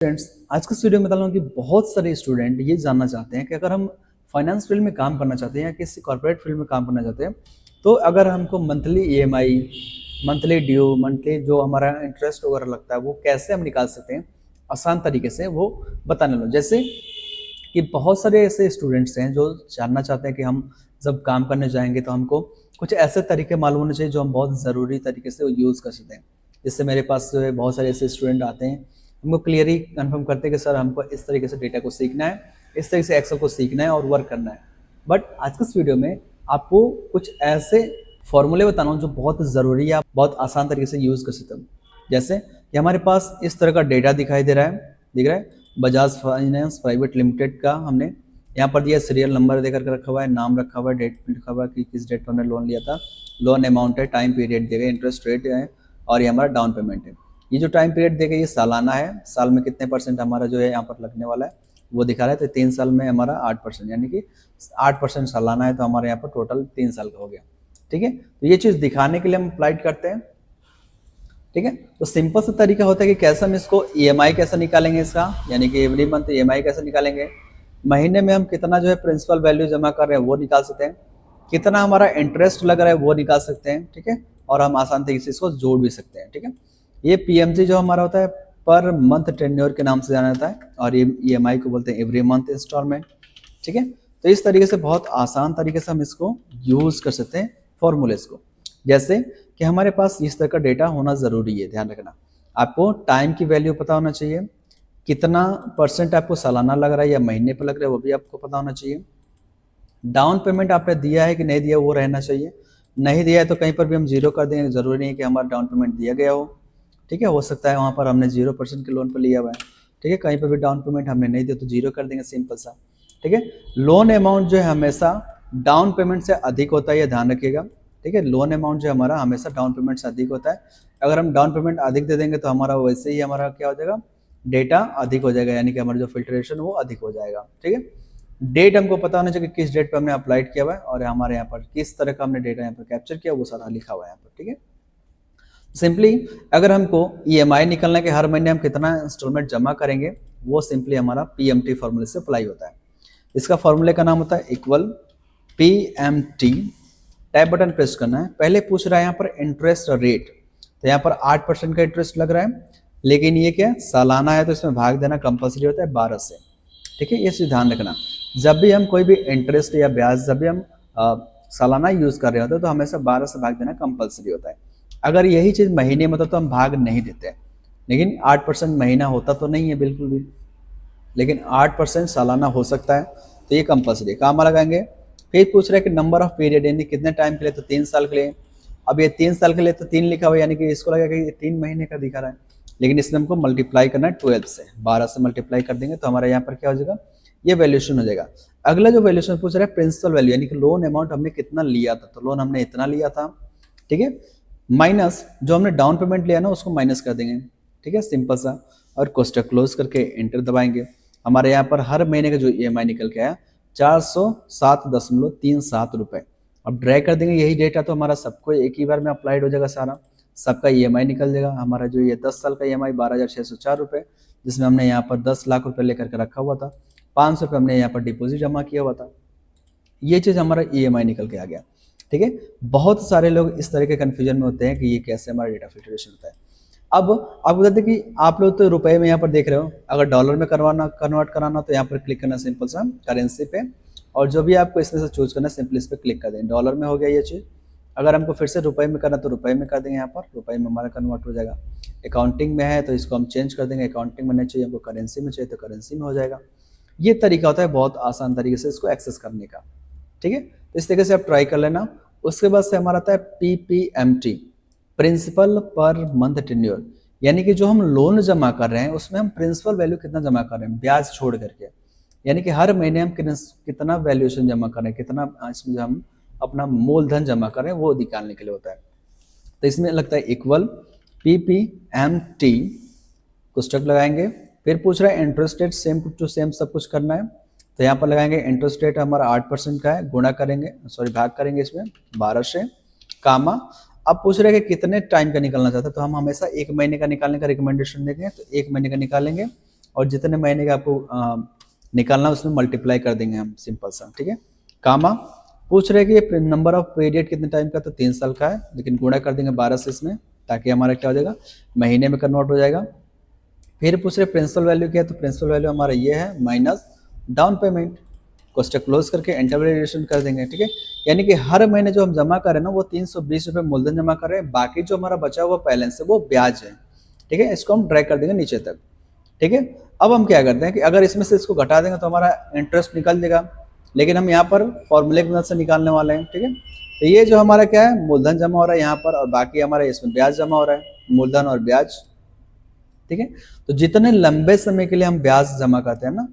Friends, आज के इस वीडियो में बता रहा हूँ कि बहुत सारे स्टूडेंट ये जानना चाहते हैं कि अगर हम फाइनेंस फील्ड में काम करना चाहते हैं या किसी कॉर्पोरेट फील्ड में काम करना चाहते हैं, तो अगर हमको monthly EMI, monthly due, monthly जो हमारा इंटरेस्ट वगैरह लगता है वो कैसे हम निकाल सकते हैं आसान तरीके से, वो बताने लो। जैसे कि बहुत सारे ऐसे स्टूडेंट्स हैं जो जानना चाहते हैं कि हम जब काम करने जाएंगे तो हमको कुछ ऐसे तरीके मालूम होने चाहिए जो हम बहुत ज़रूरी तरीके से यूज़ कर सकते हैं। जिससे मेरे पास जो है बहुत सारे ऐसे स्टूडेंट आते हैं, हमको क्लियरली कंफर्म करते हैं कि सर हमको इस तरीके से डेटा को सीखना है, इस तरीके से एक्सेल को सीखना है और वर्क करना है। बट आज के इस वीडियो में आपको कुछ ऐसे फॉर्मूले बताना हूँ जो बहुत ज़रूरी है, आप बहुत आसान तरीके से यूज़ कर सकते हो। जैसे कि हमारे पास इस तरह का डेटा दिखाई दे रहा है, दिख रहा है बजाज फाइनेंस प्राइवेट लिमिटेड का। हमने यहाँ पर दिया सीरियल नंबर देकर के रखा हुआ है, नाम रखा हुआ है, डेट लिखा हुआ है कि किस डेट पर हमने लोन लिया था, लोन अमाउंट है, टाइम पीरियड देगा, इंटरेस्ट रेट है और ये हमारा डाउन पेमेंट है। ये जो टाइम पीरियड देगा ये सालाना है, साल में कितने परसेंट हमारा जो है यहाँ पर लगने वाला है वो दिखा रहा है। तो 3 साल में हमारा 8%, यानी कि 8% सालाना है, तो हमारे यहाँ पर टोटल 3 साल का हो गया। ठीक है, तो ये चीज़ दिखाने के लिए हम अप्लाइड करते हैं। ठीक है, तो सिंपल सा तरीका होता है कि कैसे हम इसको ईएमआई कैसे निकालेंगे इसका, यानी कि एवरी मंथ ईएमआई कैसे निकालेंगे, महीने में हम कितना जो है प्रिंसिपल वैल्यू जमा कर रहे हैं वो निकाल सकते हैं, कितना हमारा इंटरेस्ट लग रहा है वो निकाल सकते हैं। ठीक है, और हम आसान तरीके से इसको जोड़ भी सकते हैं। ठीक है, ये पीएमजी जो हमारा होता है पर मंथ टेन्योर के नाम से जाना जाता है, और ये ईएमआई को बोलते हैं एवरी मंथ इंस्टॉलमेंट। ठीक है, तो इस तरीके से बहुत आसान तरीके से हम इसको यूज कर सकते हैं फॉर्मूलेस को। जैसे कि हमारे पास इस तरह का डेटा होना जरूरी है, ध्यान रखना। आपको टाइम की वैल्यू पता होना चाहिए, कितना परसेंट आपको सालाना लग रहा है या महीने पर लग रहा है वो भी आपको पता होना चाहिए। डाउन पेमेंट आपने दिया है कि नहीं दिया वो रहना चाहिए, नहीं दिया है तो कहीं पर भी हम जीरो कर देंगे, जरूरी नहीं है कि हमारा डाउन पेमेंट दिया गया हो। ठीक है, हो सकता है वहाँ पर हमने 0% के लोन पर लिया हुआ है। ठीक है, कहीं पर भी डाउन पेमेंट हमने नहीं दिया तो जीरो कर देंगे, सिंपल सा। ठीक है, लोन अमाउंट जो है हमेशा डाउन पेमेंट से अधिक होता है, ये ध्यान रखिएगा। ठीक है, लोन अमाउंट जो हमारा हमेशा डाउन पेमेंट से अधिक होता है। अगर हम डाउन पेमेंट अधिक दे देंगे तो हमारा वैसे ही हमारा क्या हो जाएगा, डेटा अधिक हो जाएगा, यानी कि हमारा जो फिल्ट्रेशन वो अधिक हो जाएगा। ठीक है, डेट हमको पता होना चाहिए कि किस डेट पर हमने अप्लाइड किया हुआ है और हमारे यहाँ पर किस तरह का हमने डेटा यहाँ पर कैप्चर किया, वो सारा लिखा हुआ है यहाँ पर। ठीक है, सिंपली अगर हमको ईएमआई निकलना है कि हर महीने हम कितना इंस्टॉलमेंट जमा करेंगे, वो सिंपली हमारा पीएमटी फॉर्मूले से अप्लाई होता है। इसका फॉर्मूले का नाम होता है equal PMT. Tab button press करना है। पहले पूछ रहा है यहाँ पर इंटरेस्ट रेट, तो यहाँ पर 8% का इंटरेस्ट लग रहा है, लेकिन ये क्या सालाना है तो इसमें भाग देना कंपलसरी होता है 12 से। ठीक है, ये चीज ध्यान रखना। जब भी हम कोई भी इंटरेस्ट या ब्याज जब भी हम सालाना यूज कर रहे होते हैं तो हमेशा 12 से भाग देना कंपलसरी होता है। अगर यही चीज महीने में होता तो हम भाग नहीं देते, लेकिन 8% महीना होता तो नहीं है बिल्कुल भी, लेकिन 8% सालाना हो सकता है, तो ये कंपलसरी काम लगाएंगे। फिर पूछ रहे हैं कि नंबर ऑफ पीरियड, यानी कितने टाइम के लिए, तो 3 साल के लिए। अब ये 3 साल के लिए तो 3 लिखा हुआ है, यानी कि इसको लगेगा कि ये 3 महीने का दिखा रहा है, लेकिन इसमें हमको मल्टीप्लाई करना है 12 से, 12 से मल्टीप्लाई कर देंगे तो हमारे यहाँ पर क्या हो जाएगा, ये वैल्यूएशन हो जाएगा। अगला जो वैल्यूएशन पूछ रहा है प्रिंसिपल वैल्यू, यानी कि लोन अमाउंट हमने कितना लिया था, तो लोन हमने इतना लिया था। ठीक है, माइनस जो हमने डाउन पेमेंट लिया ना उसको माइनस कर देंगे। ठीक है, सिंपल सा, और कोष्टक क्लोज करके एंटर दबाएंगे। हमारे यहाँ पर हर महीने का जो ईएमआई निकल के आया 407.37 रुपए। अब ड्रैग कर देंगे यही डेटा, तो हमारा सबको एक ही बार में अप्लाइड हो जाएगा, सारा सबका ईएमआई निकल जाएगा। हमारा जो ये 10 साल का ईएमआई 12,604 रुपए, जिसमें हमने यहाँ पर 10 लाख रुपए लेकर के रखा हुआ था, 500 रुपये हमने यहाँ पर डिपोजिट जमा किया हुआ था, ये चीज़ हमारा ईएमआई निकल के आ गया। ठीक है, बहुत सारे लोग इस तरह के कन्फ्यूजन में होते हैं कि ये कैसे हमारा डेटा फिल्ट्रेशन होता है। अब आप बताते कि आप लोग तो रुपए में यहाँ पर देख रहे हो, अगर डॉलर में कन्वर्ट कराना तो यहाँ पर क्लिक करना सिंपल सा करेंसी पे, और जो भी आपको इसमें से चूज करना है सिंपली इस पर क्लिक कर दें। डॉलर में हो गया ये चीज़। अगर हमको फिर से रुपए में करना तो रुपए में कर देंगे, यहाँ पर रुपए में हमारा कन्वर्ट हो जाएगा। अकाउंटिंग में है तो इसको हम चेंज कर देंगे, अकाउंटिंग में नहीं चाहिए हमको, करेंसी में चाहिए तो करेंसी में हो जाएगा। ये तरीका होता है बहुत आसान तरीके से इसको एक्सेस करने का। ठीक है, तो इस तरीके से आप ट्राई कर लेना। उसके बाद से हमारा आता है PPMT, principal per month tenure, यानी कि जो हम लोन जमा कर रहे हैं उसमें हम प्रिंसिपल वैल्यू कितना जमा कर रहे हैं ब्याज छोड़ करके, यानी कि हर महीने हम कितना वैल्यूएशन जमा कर रहे हैं, कितना इसमें हम अपना मूलधन जमा कर रहे हैं वो निकालने के लिए होता है। तो इसमें लगता है इक्वल पीपीएमटी, कोष्टक लगाएंगे। फिर पूछ रहा है interest rate same to same सब कुछ करना है, तो यहाँ पर लगाएंगे इंटरेस्ट रेट हमारा 8% का है, गुणा करेंगे, सॉरी भाग करेंगे इसमें 12 से, कामा। अब पूछ रहे हैं कि कितने टाइम का निकालना चाहते हैं, तो हम हमेशा 1 महीने का निकालने का रिकमेंडेशन देंगे, तो 1 महीने का निकालेंगे और जितने महीने का आपको निकालना है उसमें मल्टीप्लाई कर देंगे हम, सिंपल सा, ठीक है। कामा पूछ रहे हैं कि नंबर ऑफ पीरियड कितने टाइम का, तो 3 साल का है, लेकिन गुणा कर देंगे 12 से इसमें, ताकि हमारा क्या हो जाएगा, महीने में कन्वर्ट हो जाएगा। फिर पूछ रहे प्रिंसिपल वैल्यू क्या है, तो प्रिंसिपल वैल्यू हमारा ये है minus down payment. Question close करके एंटर वैल्यूएशन कर देंगे, ठीक है। यानी कि हर महीने जो हम जमा कर रहे हैं ना वो 320 रुपये मूलधन जमा कर रहे हैं, बाकी जो हमारा बचा हुआ बैलेंस है वो ब्याज है, ठीक है। इसको हम ड्रैग कर देंगे नीचे तक, ठीक है। अब हम क्या करते हैं कि अगर इसमें से इसको घटा देंगे तो हमारा इंटरेस्ट निकल जाएगा, लेकिन हम यहाँ पर फॉर्मूले की मदद से निकालने वाले हैं, ठीक है। तो ये जो हमारा क्या है, मूलधन जमा हो रहा है यहाँ पर, और बाकी हमारा इसमें ब्याज जमा हो रहा है, मूलधन और ब्याज, ठीक है। तो जितने लंबे समय के लिए हम ब्याज जमा करते हैं ना,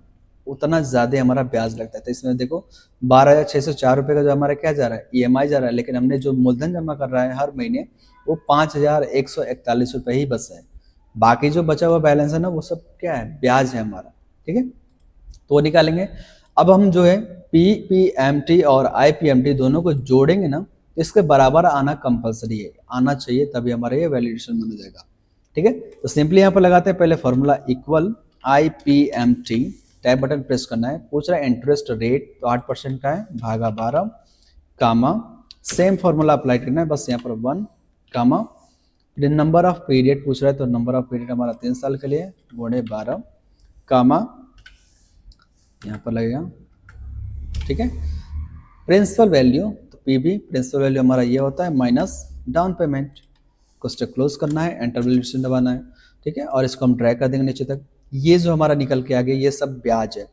उतना ज्यादा हमारा ब्याज लगता है। तो इसमें देखो 12,604 का जो हमारा क्या जा रहा है, ईएमआई जा रहा है, लेकिन हमने जो मूलधन जमा कर रहा है हर महीने वो 5,141 रुपये ही बस है। बाकी जो बचा हुआ बैलेंस है ना वो सब क्या है, ब्याज है हमारा, ठीक है। तो वो निकालेंगे। अब हम जो है पीपीएमटी और आईपीएमटी दोनों को जोड़ेंगे ना, तो इसके बराबर आना कंपलसरी है, आना चाहिए, तभी हमारा ये वैलिडेशन बन जाएगा, ठीक है। तो सिंपली यहाँ पर लगाते हैं पहले formula, equal IPMT, tab button press करना है। पूछ रहा है इंटरेस्ट रेट, तो 8% का है, भागा 12, कामा सेम फॉर्मूला अप्लाई करना है, बस यहाँ पर 1, कामा नंबर ऑफ पीरियड पूछ रहा है, तो नंबर ऑफ पीरियड हमारा 3 साल के लिए, गुणे 12, कामा यहाँ पर लगेगा, ठीक है। प्रिंसिपल वैल्यू, तो पीबी प्रिंसिपल वैल्यू हमारा ये होता है minus down payment. Question close करना है, एंटर वैल्यूएशन दबाना है, ठीक है। और इसको हम ड्रैग कर देंगे नीचे तक। ये जो हमारा निकल के आ गया ये सब ब्याज है,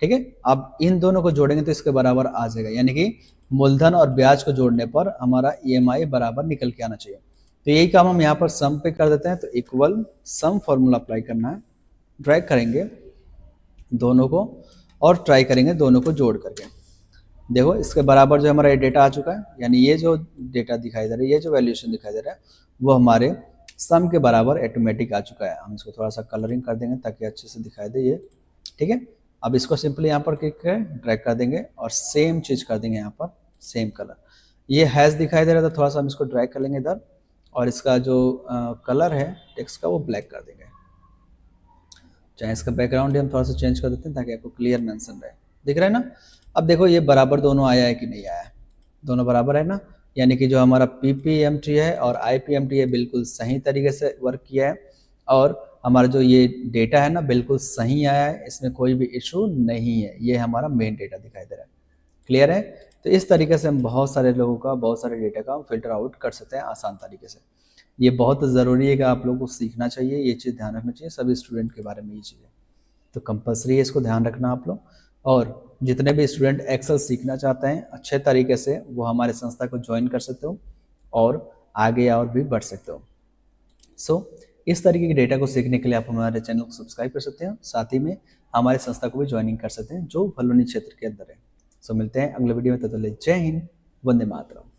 ठीक है। अब इन दोनों को जोड़ेंगे तो इसके बराबर आ जाएगा, यानी कि मूलधन और ब्याज को जोड़ने पर हमारा ईएमआई बराबर निकल के आना चाहिए। तो यही काम हम यहाँ पर सम पे कर देते हैं। तो इक्वल सम फॉर्मूला अप्लाई करना है, ड्रैग करेंगे दोनों को और ट्राई करेंगे दोनों को जोड़ करके। देखो इसके बराबर जो हमारा ये डेटा आ चुका है, यानी ये जो डेटा दिखाई दे रहा है, ये जो वैल्यूएशन दिखाई दे रहा है वो हमारे सम के बराबर ऑटोमेटिक आ चुका है। हम इसको थोड़ा सा कलरिंग कर देंगे ताकि अच्छे से दिखाई दे ये, ठीक है। अब इसको सिंपली यहाँ पर क्लिक कर ड्रैग कर देंगे और सेम चीज कर देंगे यहाँ पर, सेम कलर। ये हैश दिखाई दे रहा था, थोड़ा सा हम इसको ड्रैग कर लेंगे इधर, और इसका जो कलर है टेक्स्ट का वो ब्लैक कर देंगे। चाहे इसका बैकग्राउंड हम थोड़ा सा चेंज कर देते हैं ताकि आपको क्लियर मेंशन रहे। दिख रहा है ना। अब देखो ये बराबर दोनों आया है कि नहीं आया है, दोनों बराबर है ना, यानी कि जो हमारा पीपीएमटी है और आईपीएमटी है बिल्कुल सही तरीके से वर्क किया है, और हमारा जो ये डेटा है ना बिल्कुल सही आया है, इसमें कोई भी इशू नहीं है। ये हमारा मेन डेटा दिखाई दे रहा है, क्लियर है। तो इस तरीके से हम बहुत सारे लोगों का, बहुत सारे डेटा का फिल्टर आउट कर सकते हैं आसान तरीके से। ये बहुत ज़रूरी है कि आप लोगों को सीखना चाहिए, ये चीज़ ध्यान रखना चाहिए सभी स्टूडेंट के बारे में ये चीज़ें, तो कंपलसरी है, इसको ध्यान रखना आप लोग। और जितने भी स्टूडेंट एक्सेल सीखना चाहते हैं अच्छे तरीके से, वो हमारे संस्था को ज्वाइन कर सकते हो और आगे और भी बढ़ सकते हो। सो इस तरीके के डेटा को सीखने के लिए आप हमारे चैनल को सब्सक्राइब कर सकते हैं, साथ ही में हमारे संस्था को भी ज्वाइनिंग कर सकते हैं जो भलुनी क्षेत्र के अंदर है। सो मिलते हैं अगले वीडियो में, तब तक जय हिंद, वंदे मातरम।